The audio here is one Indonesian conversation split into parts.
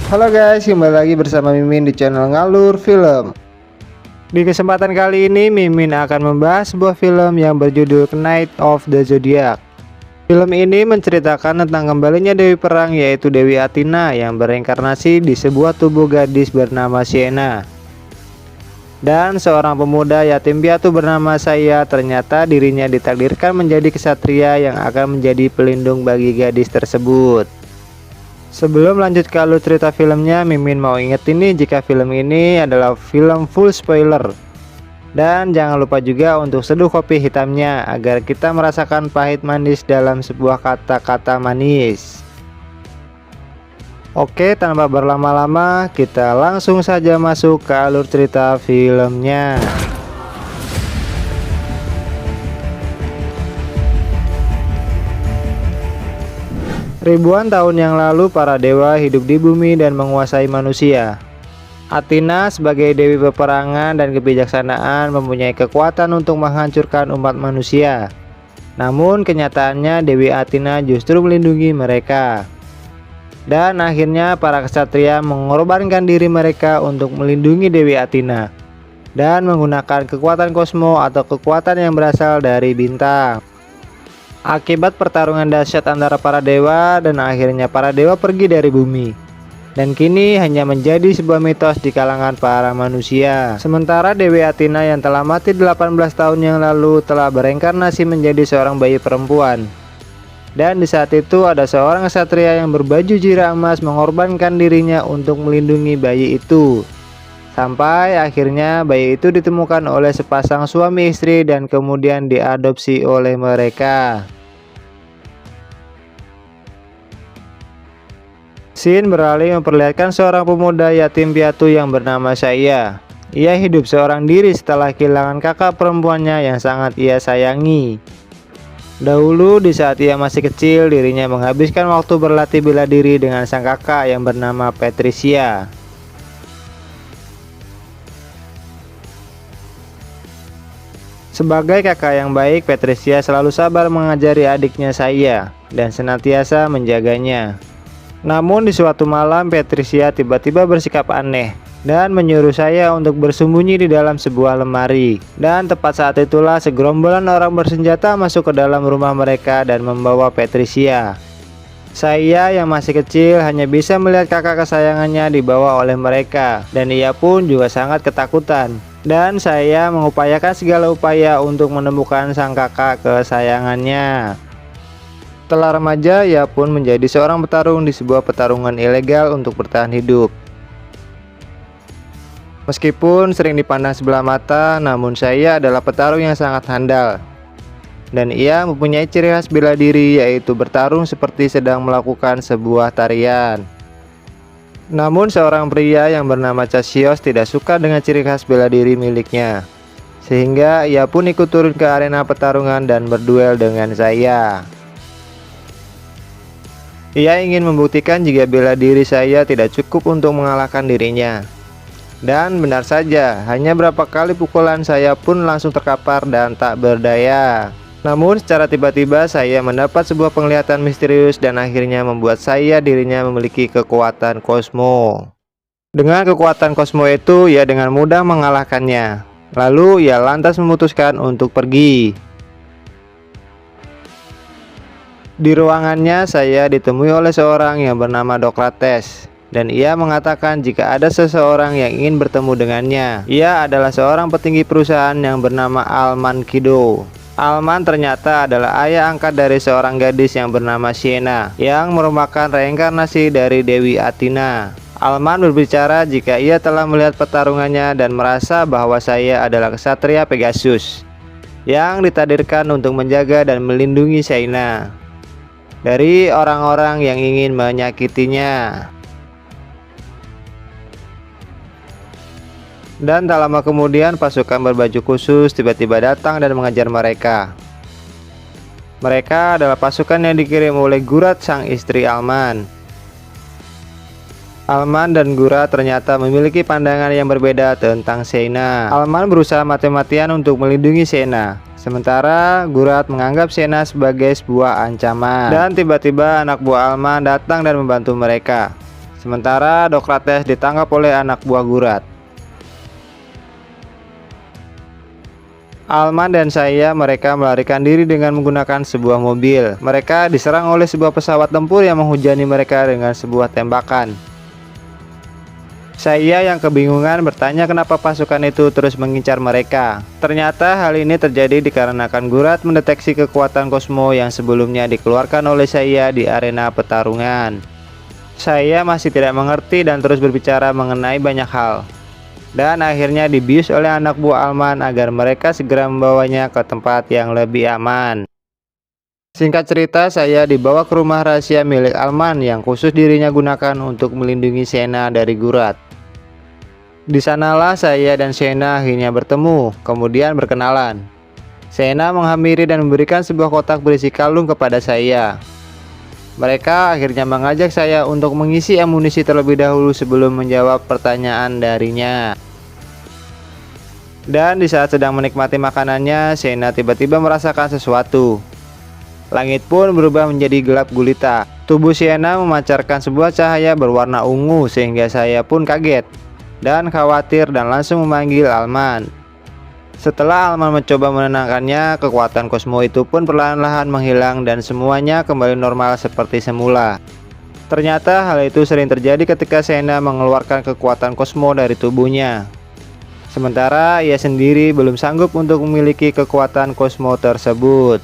Halo guys, kembali lagi bersama Mimin di channel Ngalur Film. Di kesempatan kali ini Mimin akan membahas sebuah film yang berjudul Knight of the Zodiac. Film ini menceritakan tentang kembalinya Dewi Perang, yaitu Dewi Athena yang bereinkarnasi di sebuah tubuh gadis bernama Xena. Dan seorang pemuda yatim piatu bernama Saya, ternyata dirinya ditakdirkan menjadi kesatria yang akan menjadi pelindung bagi gadis tersebut. Sebelum lanjut ke alur cerita filmnya, Mimin mau ingetin nih jika film ini adalah film full spoiler. Dan jangan lupa juga untuk seduh kopi hitamnya agar kita merasakan pahit manis dalam sebuah kata-kata manis. Oke, tanpa berlama-lama kita langsung saja masuk ke alur cerita filmnya. Ribuan tahun yang lalu para dewa hidup di bumi dan menguasai manusia. Athena sebagai dewi peperangan dan kebijaksanaan mempunyai kekuatan untuk menghancurkan umat manusia. Namun kenyataannya Dewi Athena justru melindungi mereka. Dan akhirnya para kesatria mengorbankan diri mereka untuk melindungi Dewi Athena dan menggunakan kekuatan kosmo atau kekuatan yang berasal dari bintang. Akibat pertarungan dahsyat antara para dewa dan akhirnya para dewa pergi dari bumi. Dan kini hanya menjadi sebuah mitos di kalangan para manusia. Sementara Dewi Athena yang telah mati 18 tahun yang lalu telah bereinkarnasi menjadi seorang bayi perempuan. Dan di saat itu ada seorang ksatria yang berbaju jira emas mengorbankan dirinya untuk melindungi bayi itu. Sampai akhirnya bayi itu ditemukan oleh sepasang suami istri dan kemudian diadopsi oleh mereka. Scene beralih memperlihatkan seorang pemuda yatim piatu yang bernama Saya. Ia hidup seorang diri setelah kehilangan kakak perempuannya yang sangat ia sayangi. Dahulu di saat ia masih kecil, dirinya menghabiskan waktu berlatih bela diri dengan sang kakak yang bernama Patricia. Sebagai kakak yang baik, Patricia selalu sabar mengajari adiknya Saya dan senantiasa menjaganya. Namun di suatu malam Patricia tiba-tiba bersikap aneh dan menyuruh saya untuk bersembunyi di dalam sebuah lemari. Dan tepat saat itulah segerombolan orang bersenjata masuk ke dalam rumah mereka dan membawa Patricia. Saya yang masih kecil hanya bisa melihat kakak kesayangannya dibawa oleh mereka dan ia pun juga sangat ketakutan. Dan saya mengupayakan segala upaya untuk menemukan sang kakak kesayangannya. Setelah remaja, ia pun menjadi seorang petarung di sebuah pertarungan ilegal untuk bertahan hidup. Meskipun sering dipandang sebelah mata, namun saya adalah petarung yang sangat handal. Dan ia mempunyai ciri khas bela diri, yaitu bertarung seperti sedang melakukan sebuah tarian. Namun seorang pria yang bernama Cassius tidak suka dengan ciri khas bela diri miliknya. Sehingga ia pun ikut turun ke arena pertarungan dan berduel dengan saya. Ia ingin membuktikan jika bela diri saya tidak cukup untuk mengalahkan dirinya. Dan benar saja, hanya berapa kali pukulan saya pun langsung terkapar dan tak berdaya. Namun secara tiba-tiba saya mendapat sebuah penglihatan misterius dan akhirnya membuat saya dirinya memiliki kekuatan kosmo. Dengan kekuatan kosmo itu, ia dengan mudah mengalahkannya. Lalu ia lantas memutuskan untuk pergi. Di ruangannya saya ditemui oleh seorang yang bernama Socrates. Dan ia mengatakan jika ada seseorang yang ingin bertemu dengannya. Ia adalah seorang petinggi perusahaan yang bernama Alman Kido. Alman ternyata adalah ayah angkat dari seorang gadis yang bernama Xena, yang merupakan reinkarnasi dari Dewi Athena. Alman berbicara jika ia telah melihat pertarungannya dan merasa bahwa saya adalah ksatria Pegasus yang ditakdirkan untuk menjaga dan melindungi Xena dari orang-orang yang ingin menyakitinya. Dan tak lama kemudian pasukan berbaju khusus tiba-tiba datang dan mengejar mereka. Mereka adalah pasukan yang dikirim oleh Gurat, sang istri Alman. Alman dan Gurat ternyata memiliki pandangan yang berbeda tentang Xena. Alman berusaha mati-matian untuk melindungi Xena, sementara Gurat menganggap Xena sebagai sebuah ancaman. Dan tiba-tiba anak buah Alman datang dan membantu mereka. Sementara Dokrates ditangkap oleh anak buah Gurat. Alman dan saya mereka melarikan diri dengan menggunakan sebuah mobil. Mereka diserang oleh sebuah pesawat tempur yang menghujani mereka dengan sebuah tembakan. Saya yang kebingungan bertanya kenapa pasukan itu terus mengincar mereka. Ternyata hal ini terjadi dikarenakan Gurat mendeteksi kekuatan kosmo yang sebelumnya dikeluarkan oleh saya di arena pertarungan. Saya masih tidak mengerti dan terus berbicara mengenai banyak hal. Dan akhirnya dibius oleh anak buah Alman agar mereka segera membawanya ke tempat yang lebih aman. Singkat cerita, saya dibawa ke rumah rahasia milik Alman yang khusus dirinya gunakan untuk melindungi Xena dari Gurat. Di sanalah saya dan Xena akhirnya bertemu, kemudian berkenalan. Xena menghampiri dan memberikan sebuah kotak berisi kalung kepada saya. Mereka akhirnya mengajak saya untuk mengisi amunisi terlebih dahulu sebelum menjawab pertanyaan darinya. Dan di saat sedang menikmati makanannya, Xena tiba-tiba merasakan sesuatu. Langit pun berubah menjadi gelap gulita. Tubuh Xena memancarkan sebuah cahaya berwarna ungu sehingga saya pun kaget dan khawatir dan langsung memanggil Alman. Setelah Alman mencoba menenangkannya, kekuatan kosmo itu pun perlahan-lahan menghilang dan semuanya kembali normal seperti semula. Ternyata hal itu sering terjadi ketika Xena mengeluarkan kekuatan kosmo dari tubuhnya. Sementara ia sendiri belum sanggup untuk memiliki kekuatan kosmo tersebut.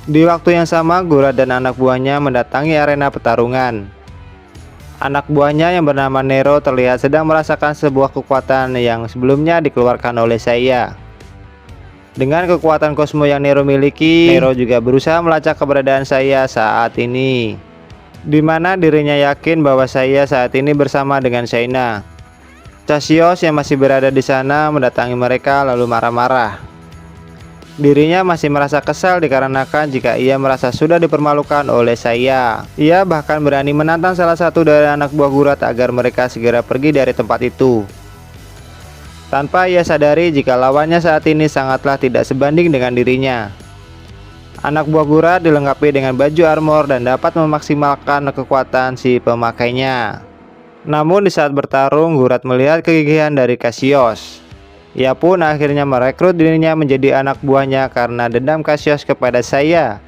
Di waktu yang sama, Gurat dan anak buahnya mendatangi arena pertarungan. Anak buahnya yang bernama Nero terlihat sedang merasakan sebuah kekuatan yang sebelumnya dikeluarkan oleh saya. Dengan kekuatan kosmo yang Nero miliki, Nero juga berusaha melacak keberadaan saya saat ini, di mana dirinya yakin bahwa saya saat ini bersama dengan Xena. Cassius yang masih berada di sana mendatangi mereka lalu marah-marah. Dirinya masih merasa kesal dikarenakan jika ia merasa sudah dipermalukan oleh saya. Ia bahkan berani menantang salah satu dari anak buah Gurat agar mereka segera pergi dari tempat itu. Tanpa ia sadari jika lawannya saat ini sangatlah tidak sebanding dengan dirinya. Anak buah Gurat dilengkapi dengan baju armor dan dapat memaksimalkan kekuatan si pemakainya. Namun di saat bertarung, Gurat melihat kegigihan dari Cassius. Ia pun akhirnya merekrut dirinya menjadi anak buahnya karena dendam Cassius kepada saya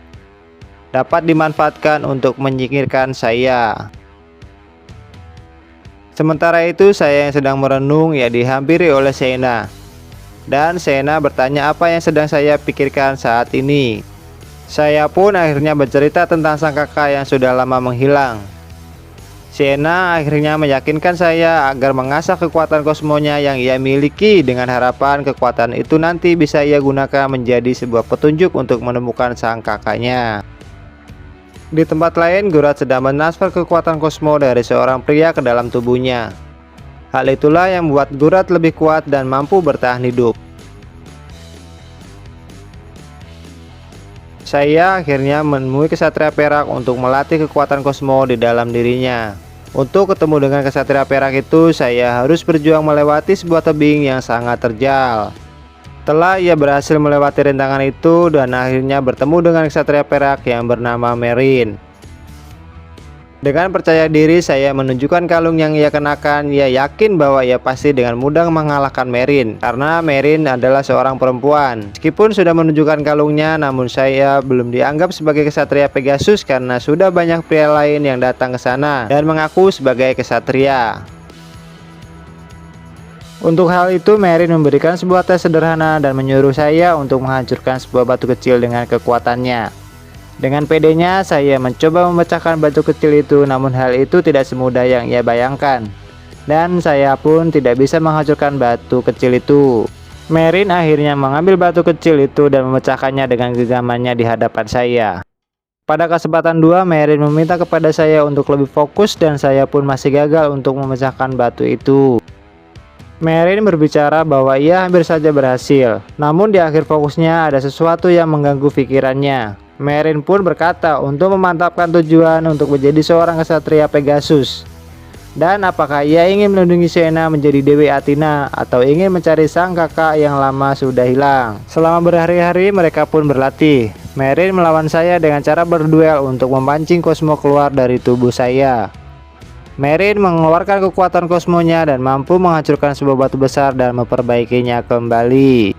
dapat dimanfaatkan untuk menyingkirkan saya. Sementara itu saya yang sedang merenung ia dihampiri oleh Xena. Dan Xena bertanya apa yang sedang saya pikirkan saat ini. Saya pun akhirnya bercerita tentang sang kakak yang sudah lama menghilang. Xena akhirnya meyakinkan saya agar mengasah kekuatan kosmonya yang ia miliki dengan harapan kekuatan itu nanti bisa ia gunakan menjadi sebuah petunjuk untuk menemukan sang kakaknya. Di tempat lain, Gurat sedang mentransfer kekuatan kosmo dari seorang pria ke dalam tubuhnya. Hal itulah yang membuat Gurat lebih kuat dan mampu bertahan hidup. Saya akhirnya menemui Kesatria Perak untuk melatih kekuatan kosmo di dalam dirinya. Untuk ketemu dengan Kesatria Perak itu, saya harus berjuang melewati sebuah tebing yang sangat terjal. Setelah ia berhasil melewati rintangan itu dan akhirnya bertemu dengan Kesatria Perak yang bernama Merin. Dengan percaya diri saya menunjukkan kalung yang ia kenakan. Ia yakin bahwa ia pasti dengan mudah mengalahkan Merin karena Merin adalah seorang perempuan. Meskipun sudah menunjukkan kalungnya, namun saya belum dianggap sebagai kesatria Pegasus karena sudah banyak pria lain yang datang ke sana dan mengaku sebagai kesatria. Untuk hal itu, Merin memberikan sebuah tes sederhana dan menyuruh saya untuk menghancurkan sebuah batu kecil dengan kekuatannya. Dengan pedenya, saya mencoba memecahkan batu kecil itu, namun hal itu tidak semudah yang ia bayangkan. Dan saya pun tidak bisa menghancurkan batu kecil itu. Merin akhirnya mengambil batu kecil itu dan memecahkannya dengan genggamannya di hadapan saya. Pada kesempatan 2, Merin meminta kepada saya untuk lebih fokus dan saya pun masih gagal untuk memecahkan batu itu. Merin berbicara bahwa ia hampir saja berhasil, namun di akhir fokusnya ada sesuatu yang mengganggu pikirannya. Merin pun berkata untuk memantapkan tujuan untuk menjadi seorang kesatria Pegasus. Dan apakah ia ingin melindungi Xena menjadi Dewi Athena atau ingin mencari sang kakak yang lama sudah hilang. Selama berhari-hari mereka pun berlatih. Merin melawan saya dengan cara berduel untuk memancing Cosmo keluar dari tubuh saya. Merin mengeluarkan kekuatan kosmonya dan mampu menghancurkan sebuah batu besar dan memperbaikinya kembali.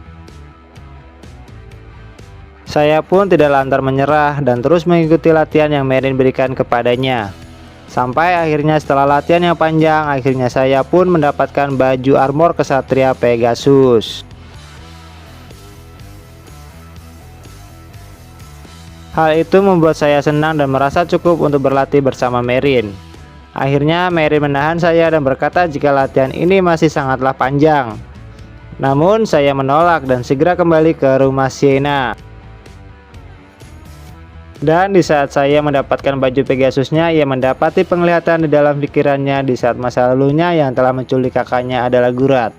Saya pun tidak lantar menyerah dan terus mengikuti latihan yang Merin berikan kepadanya. Sampai akhirnya setelah latihan yang panjang, akhirnya saya pun mendapatkan baju armor kesatria Pegasus. Hal itu membuat saya senang dan merasa cukup untuk berlatih bersama Merin. Akhirnya Merin menahan saya dan berkata jika latihan ini masih sangatlah panjang. Namun saya menolak dan segera kembali ke rumah Sienna. Dan di saat saya mendapatkan baju Pegasusnya, ia mendapati penglihatan di dalam pikirannya di saat masa lalunya yang telah menculik kakaknya adalah Gurat.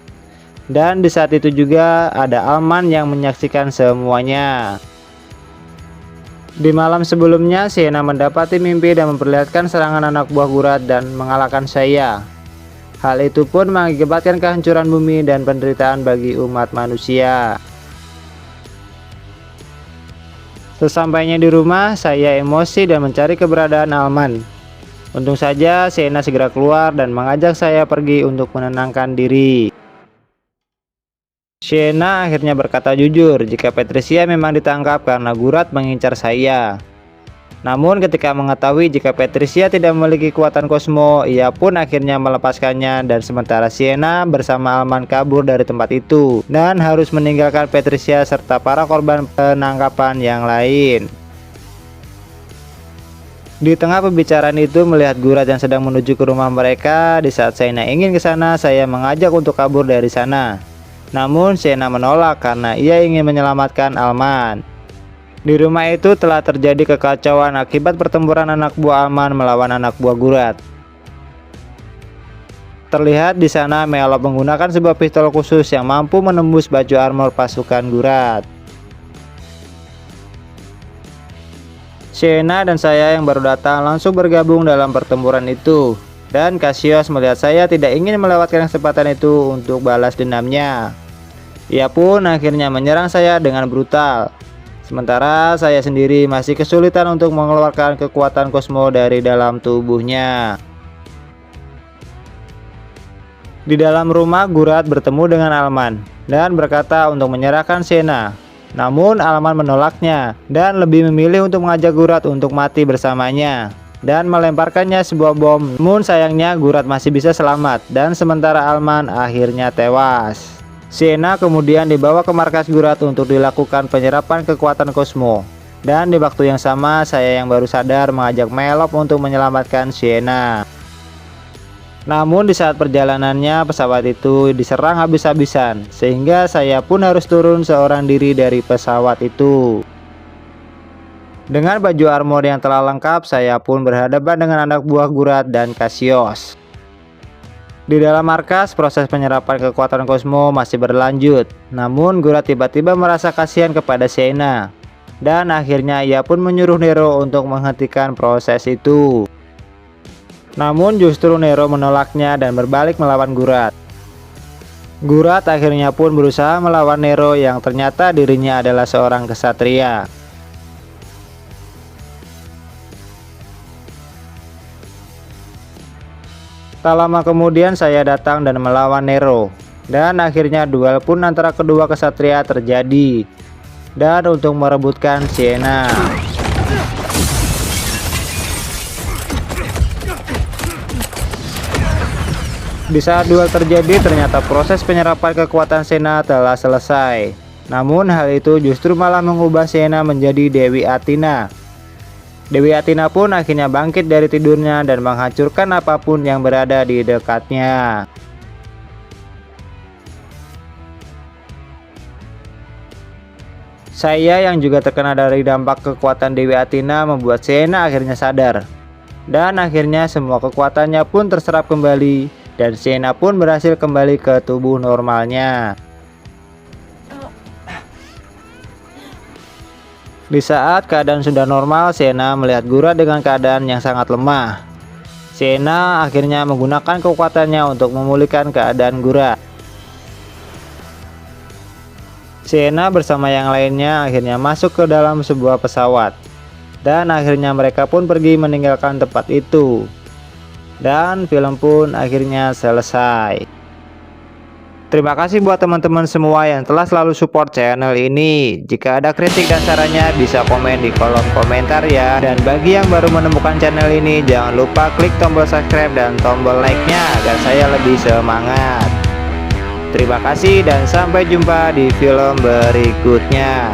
Dan di saat itu juga ada Alman yang menyaksikan semuanya. Di malam sebelumnya, Sienna mendapati mimpi dan memperlihatkan serangan anak buah Gurat dan mengalahkan saya. Hal itu pun mengakibatkan kehancuran bumi dan penderitaan bagi umat manusia. Sesampainya di rumah, saya emosi dan mencari keberadaan Alman. Untung saja Sienna segera keluar dan mengajak saya pergi untuk menenangkan diri. Sienna akhirnya berkata jujur jika Patricia memang ditangkap karena Gurat mengincar saya. Namun ketika mengetahui jika Patricia tidak memiliki kekuatan kosmo, ia pun akhirnya melepaskannya dan sementara Sienna bersama Alman kabur dari tempat itu dan harus meninggalkan Patricia serta para korban penangkapan yang lain. Di tengah pembicaraan itu, melihat Gurat yang sedang menuju ke rumah mereka. Di saat Sienna ingin ke sana, saya mengajak untuk kabur dari sana. Namun Sienna menolak karena ia ingin menyelamatkan Alman. Di rumah itu telah terjadi kekacauan akibat pertempuran anak buah Alman melawan anak buah Gurat. Terlihat di sana Melop menggunakan sebuah pistol khusus yang mampu menembus baju armor pasukan Gurat. Sienna dan saya yang baru datang langsung bergabung dalam pertempuran itu. Dan Cassius melihat saya tidak ingin melewatkan kesempatan itu untuk balas dendamnya. Ia pun akhirnya menyerang saya dengan brutal. Sementara saya sendiri masih kesulitan untuk mengeluarkan kekuatan kosmo dari dalam tubuhnya. Di dalam rumah, Gurat bertemu dengan Alman dan berkata untuk menyerahkan Sienna. Namun Alman menolaknya dan lebih memilih untuk mengajak Gurat untuk mati bersamanya dan melemparkannya sebuah bom. Namun sayangnya Gurat masih bisa selamat dan sementara Alman akhirnya tewas. Sienna kemudian dibawa ke markas Gurat untuk dilakukan penyerapan kekuatan kosmo. Dan di waktu yang sama, saya yang baru sadar mengajak Melop untuk menyelamatkan Sienna. Namun di saat perjalanannya, pesawat itu diserang habis-habisan, sehingga saya pun harus turun seorang diri dari pesawat itu. Dengan baju armor yang telah lengkap, saya pun berhadapan dengan anak buah Gurat dan Cassius. Di dalam markas, proses penyerapan kekuatan kosmo masih berlanjut. Namun Gurat tiba-tiba merasa kasihan kepada Sienna. Dan akhirnya ia pun menyuruh Nero untuk menghentikan proses itu. Namun justru Nero menolaknya dan berbalik melawan Gurat. Gurat akhirnya pun berusaha melawan Nero yang ternyata dirinya adalah seorang kesatria. Tak lama kemudian saya datang dan melawan Nero. Dan akhirnya duel pun antara kedua kesatria terjadi. Dan untuk merebutkan Sienna. Di saat duel terjadi, ternyata proses penyerapan kekuatan Sienna telah selesai. Namun hal itu justru malah mengubah Sienna menjadi Dewi Athena. Dewi Athena pun akhirnya bangkit dari tidurnya dan menghancurkan apapun yang berada di dekatnya. Saya yang juga terkena dari dampak kekuatan Dewi Athena membuat Sienna akhirnya sadar. Dan akhirnya semua kekuatannya pun terserap kembali dan Sienna pun berhasil kembali ke tubuh normalnya. Di saat keadaan sudah normal, Sienna melihat Gurat dengan keadaan yang sangat lemah. Sienna akhirnya menggunakan kekuatannya untuk memulihkan keadaan Gurat. Sienna bersama yang lainnya akhirnya masuk ke dalam sebuah pesawat. Dan akhirnya mereka pun pergi meninggalkan tempat itu. Dan film pun akhirnya selesai. Terima kasih buat teman-teman semua yang telah selalu support channel ini. Jika ada kritik dan sarannya bisa komen di kolom komentar ya. Dan bagi yang baru menemukan channel ini, jangan lupa klik tombol subscribe dan tombol like-nya agar saya lebih semangat. Terima kasih dan sampai jumpa di film berikutnya.